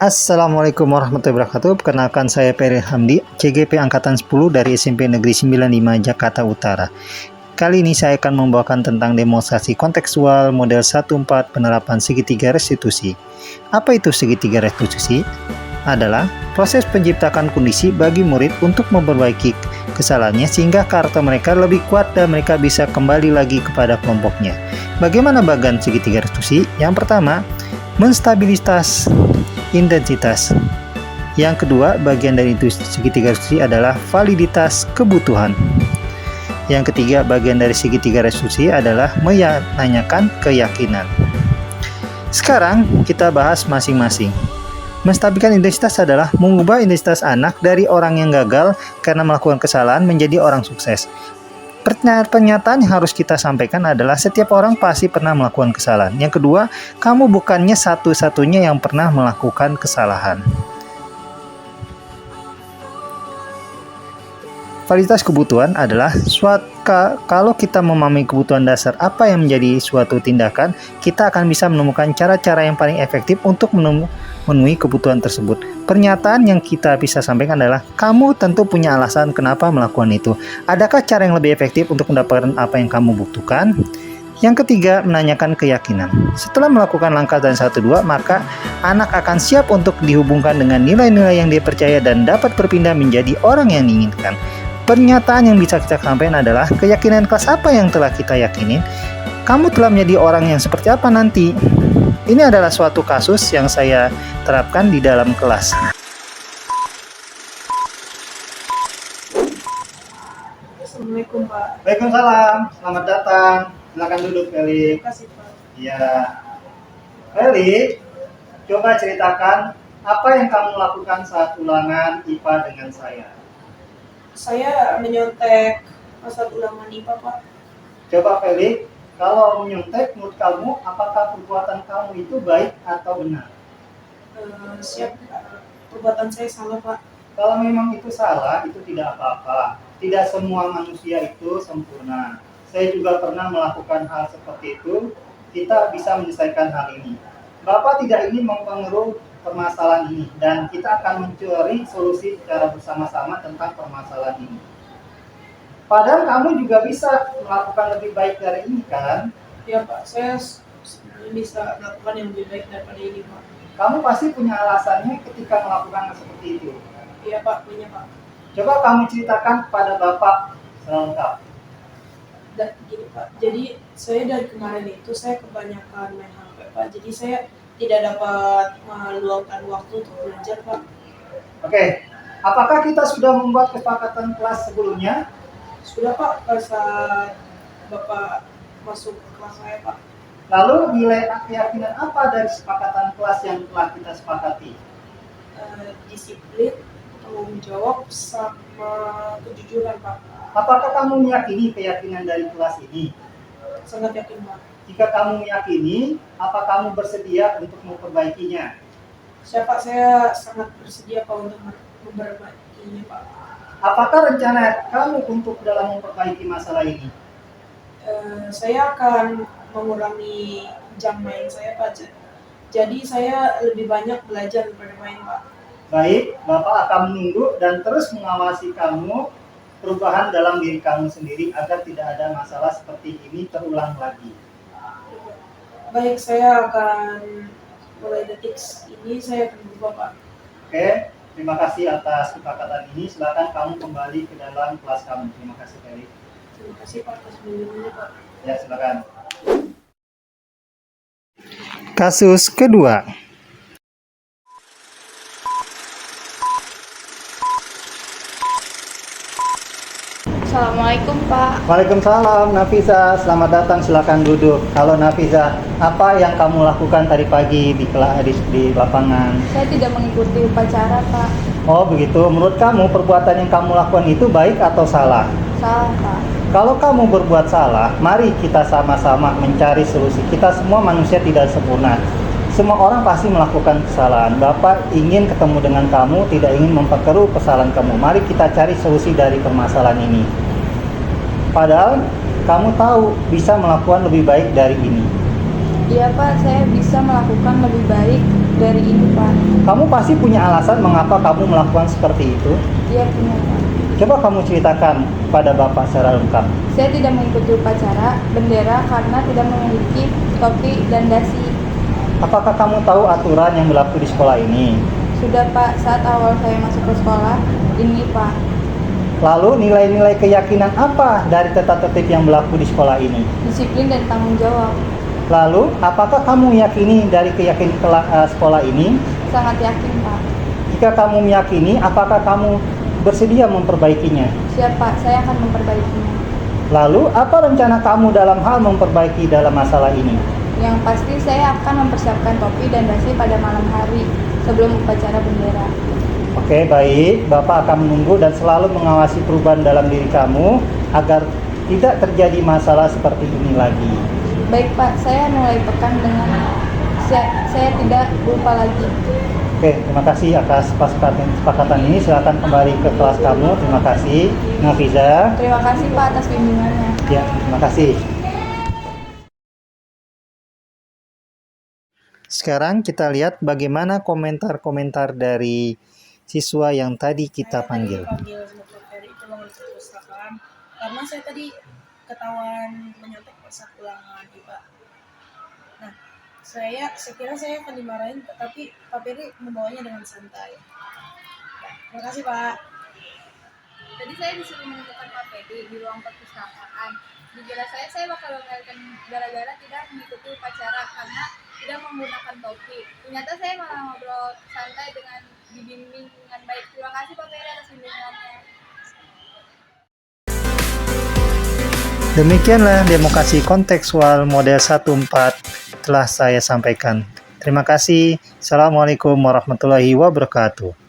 Assalamualaikum warahmatullahi wabarakatuh. Perkenalkan, saya Peri Hamdi, CGP Angkatan 10 dari SMP Negeri 95 Jakarta Utara. Kali ini saya akan membawakan tentang demonstrasi kontekstual model 14 penerapan segitiga restitusi. Apa itu segitiga restitusi? Adalah proses penciptakan kondisi bagi murid untuk memperbaiki kesalahannya sehingga karakter mereka lebih kuat dan mereka bisa kembali lagi kepada kelompoknya. Bagaimana bagian segitiga restitusi? Yang pertama, menstabilitas intensitas. Yang kedua, bagian dari itu segitiga restitusi adalah validitas kebutuhan. Yang ketiga, bagian dari segitiga restitusi adalah menanyakan keyakinan. Sekarang kita bahas masing-masing. Menstabilkan intensitas adalah mengubah intensitas anak dari orang yang gagal karena melakukan kesalahan menjadi orang sukses. Pernyataan yang harus kita sampaikan adalah setiap orang pasti pernah melakukan kesalahan. Yang kedua, kamu bukannya satu-satunya yang pernah melakukan kesalahan. Validitas kebutuhan adalah kalau kita memahami kebutuhan dasar apa yang menjadi suatu tindakan, kita akan bisa menemukan cara-cara yang paling efektif untuk memenuhi kebutuhan tersebut. Pernyataan yang kita bisa sampaikan adalah, kamu tentu punya alasan kenapa melakukan itu. Adakah cara yang lebih efektif untuk mendapatkan apa yang kamu butuhkan? Yang ketiga, menanyakan keyakinan. Setelah melakukan langkah dan 1-2, maka anak akan siap untuk dihubungkan dengan nilai-nilai yang dia percaya dan dapat berpindah menjadi orang yang diinginkan. Pernyataan yang bisa kita sampaikan adalah, keyakinan kelas apa yang telah kita yakinin? Kamu telah menjadi orang yang seperti apa nanti? Ini adalah suatu kasus yang saya terapkan di dalam kelas. Assalamualaikum, Pak. Waalaikumsalam, selamat datang. Silakan duduk, Feli. Terima kasih, Pak. Ya, Feli, coba ceritakan apa yang kamu lakukan saat ulangan IPA dengan saya. Saya menyontek saat ulangan IPA, Pak. Coba, Feli, kalau menyontek menurut kamu, apakah perbuatan kamu itu baik atau benar? Siap, perbuatan saya salah, Pak. Kalau memang itu salah, itu tidak apa-apa. Tidak semua manusia itu sempurna. Saya juga pernah melakukan hal seperti itu. Kita bisa menyelesaikan hal ini. Bapak tidak ingin mempengaruhi permasalahan ini, dan kita akan mencari solusi secara bersama-sama tentang permasalahan ini. Padahal kamu juga bisa melakukan lebih baik dari ini, kan? Ya, Pak. Saya bisa melakukan yang lebih baik daripada ini, Pak. Kamu pasti punya alasannya ketika melakukan seperti itu. Iya, Pak. Punya, Pak. Coba kamu ceritakan kepada Bapak selengkap. Dan gini, Pak. Jadi saya dari kemarin itu saya kebanyakan main HP, Pak. Jadi saya tidak dapat meluangkan waktu untuk belajar, Pak. Oke, apakah kita sudah membuat kesepakatan kelas sebelumnya? Sudah, Pak. Pada saat Bapak masuk ke kelas saya, Pak. Lalu nilai keyakinan apa dari kesepakatan kelas yang telah kita sepakati? Disiplin, tanggung jawab, sama kejujuran, Pak. Apakah kamu meyakini keyakinan dari kelas ini? Sangat yakin, Pak. Jika kamu meyakini, apa kamu bersedia untuk memperbaikinya? Siapa saya sangat bersedia, Pak, untuk memperbaikinya, Pak. Apakah rencana kamu untuk dalam memperbaiki masalah ini? Saya akan mengurangi jam main saya, Pak. Jadi saya lebih banyak belajar daripada main, Pak. Baik, Bapak akan menunggu dan terus mengawasi kamu perubahan dalam diri kamu sendiri agar tidak ada masalah seperti ini terulang lagi. Baik, saya akan mulai detik ini saya akan berubah, Pak. Oke, terima kasih atas kesepakatan ini. Silakan kamu kembali ke dalam kelas kamu. Terima kasih, Ferry. Terima kasih, Pak, atas bimbingannya, Pak. Ya, silakan. Kasus kedua. Assalamualaikum, Pak. Waalaikumsalam, Nafisa. Selamat datang, silakan duduk. Halo Nafisa, apa yang kamu lakukan tadi pagi di lapangan? Saya tidak mengikuti upacara, Pak. Oh begitu, menurut kamu perbuatan yang kamu lakukan itu baik atau salah? Salah, Pak. Kalau kamu berbuat salah, mari kita sama-sama mencari solusi. Kita semua manusia tidak sempurna. Semua orang pasti melakukan kesalahan. Bapak ingin ketemu dengan kamu, tidak ingin memperkeruh kesalahan kamu. Mari kita cari solusi dari permasalahan ini. Padahal kamu tahu bisa melakukan lebih baik dari ini. Iya Pak, saya bisa melakukan lebih baik dari ini Pak. Kamu pasti punya alasan mengapa kamu melakukan seperti itu. Iya punya Pak. Coba kamu ceritakan pada Bapak secara lengkap. Saya tidak mengikuti upacara bendera karena tidak memiliki topi dan dasi. Apakah kamu tahu aturan yang berlaku di sekolah ini? Sudah Pak, saat awal saya masuk ke sekolah ini Pak. Lalu nilai-nilai keyakinan apa dari tata tertib yang berlaku di sekolah ini? Disiplin dan tanggung jawab. Lalu, apakah kamu meyakini dari keyakinan sekolah ini? Sangat yakin Pak. Jika kamu meyakini, apakah kamu bersedia memperbaikinya? Siap Pak, saya akan memperbaikinya. Lalu, apa rencana kamu dalam hal memperbaiki dalam masalah ini? Yang pasti saya akan mempersiapkan topi dan dasi pada malam hari sebelum upacara bendera. Oke, baik. Bapak akan menunggu dan selalu mengawasi perubahan dalam diri kamu agar tidak terjadi masalah seperti ini lagi. Baik Pak, saya mulai pekan dengan saya tidak lupa lagi. Oke, terima kasih atas kesepakatan ini. Silakan kembali ke kelas kamu. Terima kasih, Nafiza. Terima kasih Pak atas bimbingannya. Ya, terima kasih. Sekarang kita lihat bagaimana komentar-komentar dari siswa yang tadi kita panggil. Saya tadi panggil sama Prof. Ferry itu bangun perpustakaan karena saya tadi ketahuan menyontek saat ulangan IPA. Nah, saya kira saya akan dimarahin, tapi Pak Ferry membawanya dengan santai. Ya, terima kasih Pak. Tadi saya disuruh menemukan Pak Ferry di ruang perpustakaan. Di jelas saya bakal mengalihkan gara-gara tidak mengikuti upacara karena tidak menggunakan topi. Ternyata saya malah ngobrol santai dengan dibimbing dengan baik. Terima kasih Pak Ferry atas bimbingannya. Demikianlah demokrasi kontekstual model 14 telah saya sampaikan. Terima kasih. Assalamualaikum warahmatullahi wabarakatuh.